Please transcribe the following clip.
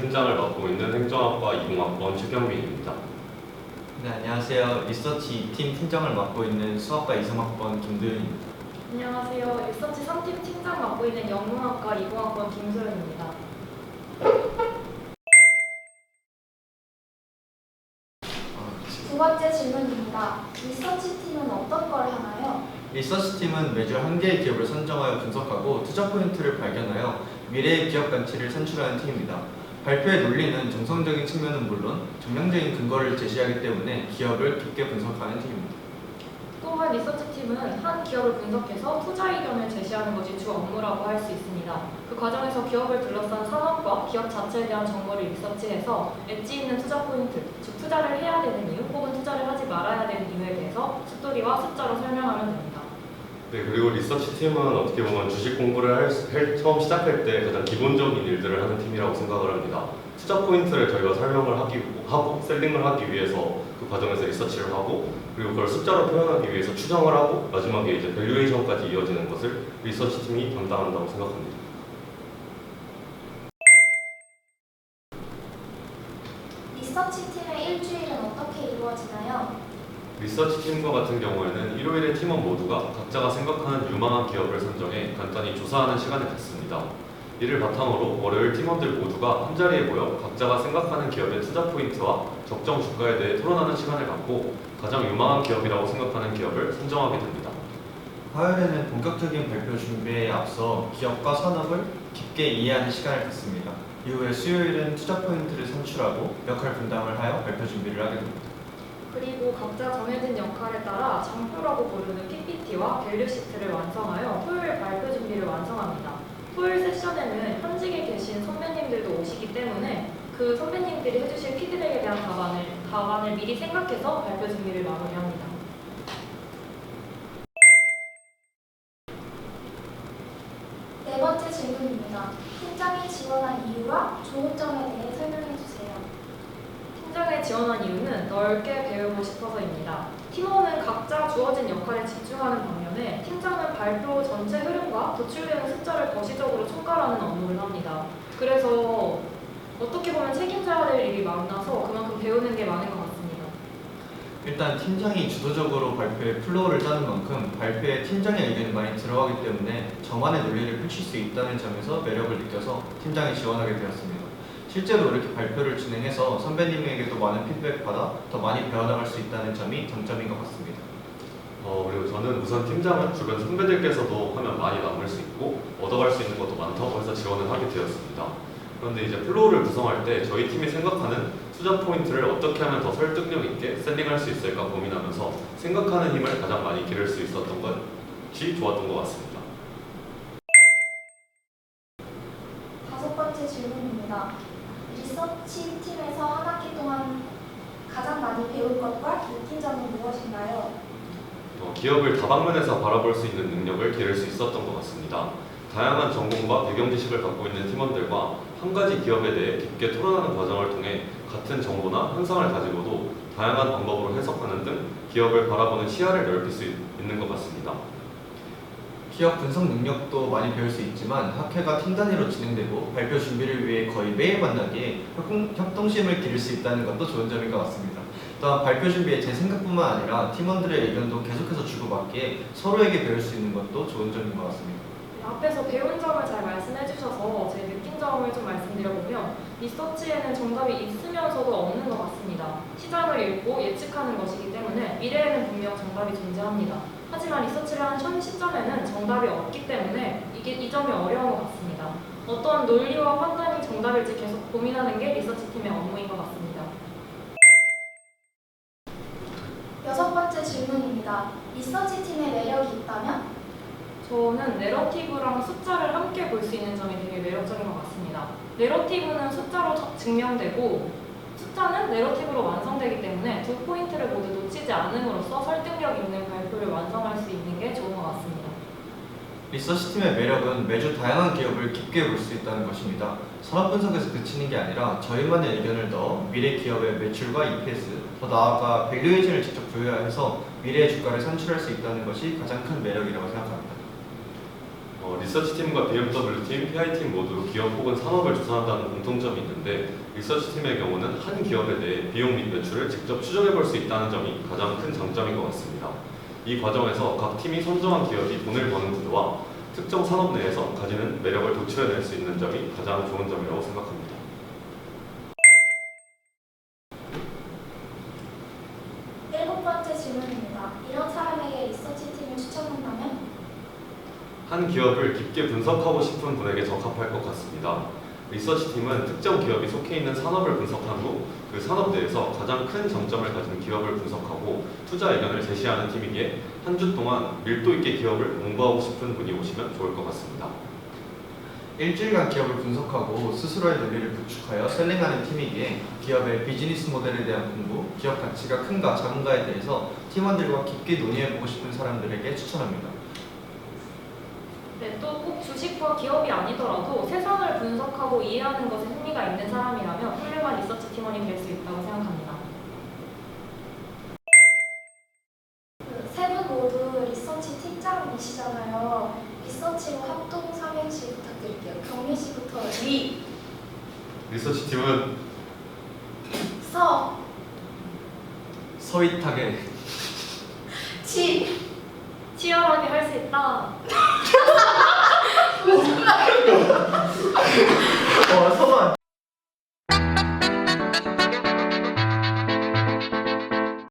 팀장을 맡고 있는 행정학과 20학번 최경민입니다. 네, 안녕하세요. 리서치 2팀 팀장을 맡고 있는 수학과 23학번 김도윤입니다. 안녕하세요. 리서치 3팀 팀장 맡고 있는 영문학과 20학번 김소연입니다. 두 번째 질문입니다. 리서치 팀은 어떤 걸 하나요? 리서치 팀은 매주 한 개의 기업을 선정하여 분석하고 투자 포인트를 발견하여 미래의 기업 가치를 산출하는 팀입니다. 발표의 논리는 정성적인 측면은 물론 정량적인 근거를 제시하기 때문에 기업을 깊게 분석하는 팀입니다. 또한 리서치팀은 한 기업을 분석해서 투자 의견을 제시하는 것이 주 업무라고 할 수 있습니다. 그 과정에서 기업을 둘러싼 산업과 기업 자체에 대한 정보를 리서치해서 엣지 있는 투자 포인트, 즉 투자를 해야 되는 이유 혹은 투자를 하지 말아야 되는 이유에 대해서 스토리와 숫자로 설명하면 됩니다. 네, 그리고 리서치 팀은 어떻게 보면 주식 공부를 처음 시작할 때 가장 기본적인 일들을 하는 팀이라고 생각을 합니다. 투자 포인트를 저희가 설명을 하고 셀링을 하기 위해서 그 과정에서 리서치를 하고 그리고 그걸 숫자로 표현하기 위해서 추정을 하고 마지막에 이제 밸류에이션까지 이어지는 것을 리서치 팀이 담당한다고 생각합니다. 리서치 팀의 일주일은 어떻게 이루어지나요? 리서치 팀과 같은 경우에는 일요일에 팀원 모두가 각자가 생각하는 유망한 기업을 선정해 간단히 조사하는 시간을 갖습니다. 이를 바탕으로 월요일 팀원들 모두가 한자리에 모여 각자가 생각하는 기업의 투자 포인트와 적정 주가에 대해 토론하는 시간을 갖고 가장 유망한 기업이라고 생각하는 기업을 선정하게 됩니다. 화요일에는 본격적인 발표 준비에 앞서 기업과 산업을 깊게 이해하는 시간을 갖습니다. 이후에 수요일은 투자 포인트를 산출하고 역할 분담을 하여 발표 준비를 하게 됩니다. 그리고 각자 정해진 역할에 따라 장표라고 부르는 PPT와 밸류 시트를 완성하여 토요일 발표 준비를 완성합니다. 토요일 세션에는 현직에 계신 선배님들도 오시기 때문에 그 선배님들이 해주실 피드백에 대한 답안을 미리 생각해서 발표 준비를 마무리합니다. 네 번째 질문입니다. 팀장이 지원한 이유와 좋은 점에 대해 설명해 주세요. 팀장에 지원한 이유는 넓게 배우고 싶어서입니다. 팀원은 각자 주어진 역할에 집중하는 반면에 팀장은 발표 전체 흐름과 도출되는 숫자를 거시적으로 총괄하는 업무를 합니다. 그래서 어떻게 보면 책임져야 될 일이 많아서 그만큼 배우는 게 많은 것 같습니다. 일단 팀장이 주도적으로 발표의 플로우를 짜는 만큼 발표에 팀장의 의견이 많이 들어가기 때문에 저만의 논리를 펼칠 수 있다는 점에서 매력을 느껴서 팀장에 지원하게 되었습니다. 실제로 이렇게 발표를 진행해서 선배님에게도 많은 피드백 받아 더 많이 배워나갈 수 있다는 점이 장점인 것 같습니다. 그리고 저는 우선 팀장은 주변 선배들께서도 하면 많이 남을 수 있고 얻어갈 수 있는 것도 많다고 해서 지원을 하게 되었습니다. 그런데 이제 플로우를 구성할 때 저희 팀이 생각하는 투자 포인트를 어떻게 하면 더 설득력 있게 셀링할 수 있을까 고민하면서 생각하는 힘을 가장 많이 기를 수 있었던 것이 좋았던 것 같습니다. 다섯 번째 질문입니다. 리서치 팀에서 한 학기 동안 가장 많이 배울 것과 느낀 점은 무엇인가요? 기업을 다방면에서 바라볼 수 있는 능력을 기를 수 있었던 것 같습니다. 다양한 전공과 배경 지식을 갖고 있는 팀원들과 한 가지 기업에 대해 깊게 토론하는 과정을 통해 같은 정보나 현상을 가지고도 다양한 방법으로 해석하는 등 기업을 바라보는 시야를 넓힐 수 있는 것 같습니다. 기업 분석 능력도 많이 배울 수 있지만 학회가 팀 단위로 진행되고 발표 준비를 위해 거의 매일 만나기에 협동심을 기를 수 있다는 것도 좋은 점인 것 같습니다. 또한 발표 준비에 제 생각뿐만 아니라 팀원들의 의견도 계속해서 주고받기에 서로에게 배울 수 있는 것도 좋은 점인 것 같습니다. 앞에서 배운 점을 잘 말씀해 주셔서 제 느낀 점을 좀 말씀드려보면 리서치에는 정답이 있으면서도 없는 것 같습니다. 시장을 읽고 예측하는 것이기 때문에 미래에는 분명 정답이 존재합니다. 하지만 리서치를 한 현 시점에는 정답이 없기 때문에 이 점이 어려운 것 같습니다. 어떤 논리와 판단이 정답일지 계속 고민하는 게 리서치팀의 업무인 것 같습니다. 여섯 번째 질문입니다. 리서치 팀의 매력이 있다면? 저는 내러티브랑 숫자를 함께 볼 수 있는 점이 되게 매력적인 것 같습니다. 내러티브는 숫자로 증명되고 숫자는 내러티브로 완성되기 때문에 두 포인트를 모두 놓치지 않음으로써 설득력 있는 발표를 완성할 수 있는 게 좋은 것 같습니다. 리서치 팀의 매력은 매주 다양한 기업을 깊게 볼 수 있다는 것입니다. 산업 분석에서 그치는 게 아니라 저희만의 의견을 넣어 미래 기업의 매출과 EPS, 더 나아가 밸류에이션을 직접 부여해서 미래의 주가를 산출할 수 있다는 것이 가장 큰 매력이라고 생각합니다. 리서치팀과 BMW팀, PI팀 모두 기업 혹은 산업을 조사한다는 공통점이 있는데 리서치팀의 경우는 한 기업에 대해 비용 및 매출을 직접 추정해 볼 수 있다는 점이 가장 큰 장점인 것 같습니다. 이 과정에서 각 팀이 선정한 기업이 돈을 버는 구조와 특정 산업 내에서 가지는 매력을 도출해낼 수 있는 점이 가장 좋은 점이라고 생각합니다. 일곱 번째 질문입니다. 이런 사람에게 리서치팀을 추천한다면? 한 기업을 깊게 분석하고 싶은 분에게 적합할 것 같습니다. 리서치팀은 특정 기업이 속해 있는 산업을 분석한 후 그 산업 내에서 가장 큰 장점을 가진 기업을 분석하고 투자 의견을 제시하는 팀이기에 한 주 동안 밀도 있게 기업을 공부하고 싶은 분이 오시면 좋을 것 같습니다. 일주일간 기업을 분석하고 스스로의 논리를 구축하여 셀링하는 팀이기에 기업의 비즈니스 모델에 대한 공부, 기업 가치가 큰가 작은가에 대해서 팀원들과 깊게 논의해보고 싶은 사람들에게 추천합니다. 네, 또 꼭 주식과 기업이 아니더라도 세상을 분석하고 이해하는 것에 흥미가 있는 사람이라면 훌륭한 리서치 팀원이 될 수 있다고 생각합니다. 세 분 모두 리서치 팀장이시잖아요. 리서치로 합동 삼행시 부탁드릴게요. 경민 씨부터 리서치팀은 서, 서윗하게 치, 치열하게 할 수 있다.